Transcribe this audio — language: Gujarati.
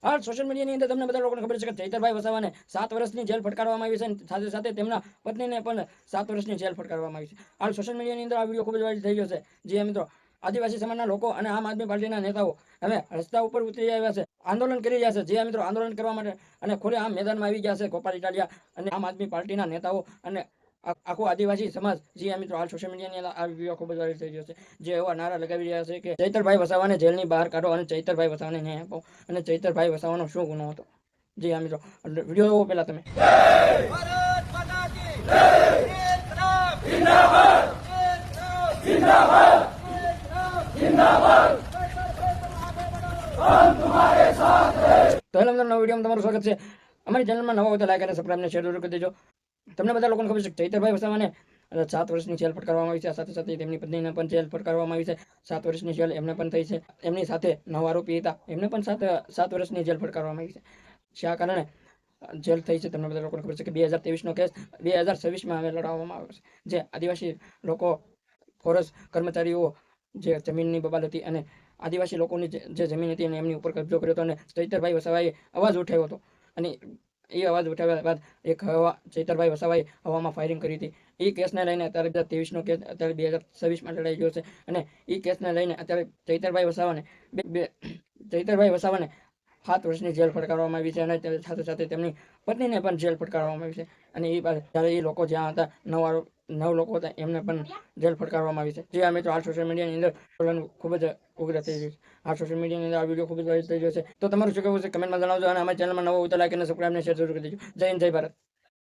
હાલ સોશિયલ મીડિયાની અંદર તમને બધા લોકોને ખબર છે કે ચૈતરભાઈ વસાવાને 7 વર્ષની જેલ ફટકારવામાં આવી છે અને સાથે સાથે તેમના પત્નીને પણ 7 વર્ષની જેલ ફટકારવામાં આવી છે. હાલ સોશિયલ મીડિયાની અંદર આ વિડીયો ખૂબ જ વાયરલ થઈ ગયો છે. જે મિત્રો આદિવાસી સમાજના લોકો અને આમ આદમી પાર્ટીના નેતાઓ હવે રસ્તા ઉપર ઉતરી આવ્યા છે, આંદોલન કરી રહ્યા છે. જે મિત્રો આંદોલન કરવા માટે અને ખુલ્લે આમ મેદાનમાં આવી ગયા છે ગોપાલ ઇટાલિયા અને આમ આદમી પાર્ટીના નેતાઓ અને આખો આદિવાસી સમાજ. જે મિત્રો હાલ સોશિયલ મીડિયાની અંદર આ વિડીયો ખૂબ જ વાયરલ થઈ ગયો છે. જે એવા નારા લગાવી રહ્યા છે કે ચૈતરભાઈ વસાવાને જેલની બહાર કાઢો અને ચૈતરભાઈ વસાવાને ન્યાય આપો. અને ચૈતરભાઈ વસાવાનો શું ગુનો હતો? જી મિત્રો વિડીયો જોવો પહેલા તમે. તો હેલો મિત્રો, નવા વિડીયોમાં તમારું સ્વાગત છે. અમારી ચેનલમાં નવા હોય તો લાઈક અને સબસ્ક્રાઇબ અને શેર જરૂર કરી દેજો. તમને બધા લોકોને ખબર છે કે ચૈતરભાઈ વસાવાને 7 વર્ષની જેલ ફટકારવામાં આવી છે. સાથે સાથે તેમની પત્નીને પણ જેલ ફટકારવામાં આવી છે. 7 વર્ષની જેલ એમને પણ થઈ છે. એમની સાથે 9 આરોપી હતા, એમને પણ 7 વર્ષની જેલ ફટકારવામાં આવી છે. શા કારણે જેલ થઈ છે તમને બધા લોકોને ખબર છે કે 2023નો કેસ 2026માં હવે લડાવવામાં આવ્યો છે. જે આદિવાસી લોકો, ફોરેસ્ટ કર્મચારીઓ, જે જમીનની બબાલ હતી અને આદિવાસી લોકોની જે જમીન હતી અને એમની ઉપર કબજો કર્યો હતો અને ચૈતરભાઈ વસાવાએ અવાજ ઉઠાવ્યો હતો. અને એ અવાજ ઉઠાવ્યા બાદ ચૈતરભાઈ વસાવાએ હવામાં ફાયરિંગ કરી હતી. એ કેસને લઈને અત્યારે 2023નો કેસ અત્યારે 2026માં લડાઈ ગયો છે. અને એ કેસને લઈને અત્યારે ચૈતરભાઈ વસાવાને 7 વર્ષની જેલ ફટકારવામાં આવી છે. અને સાથે સાથે તેમની પત્નીને પણ જેલ ફટકારવામાં આવી છે. અને એ બાદ જ્યારે એ લોકો જ્યાં હતા 9 લોકો હતા એમને પણ જેલ ફટકારવામાં આવી છે. જે આ મિત્રો હાલ સોશિયલ મીડિયાની અંદર ખૂબ જ ઉગ્ર થઈ ગયું છે. આ સોશિયલ મીડિયાની અંદર આ વિડીયો ખૂબ જ વાયરલ થઈ ગયો છે. તો તમારું શું કહેવું છે કમેન્ટમાં જણાવજો. અને અમારી ચેનલમાં નવો હોય તો લાઈક અને સબસ્ક્રાઇબ અને શેર જરૂર કરી દેજો. જય હિન્દ, જય ભારત.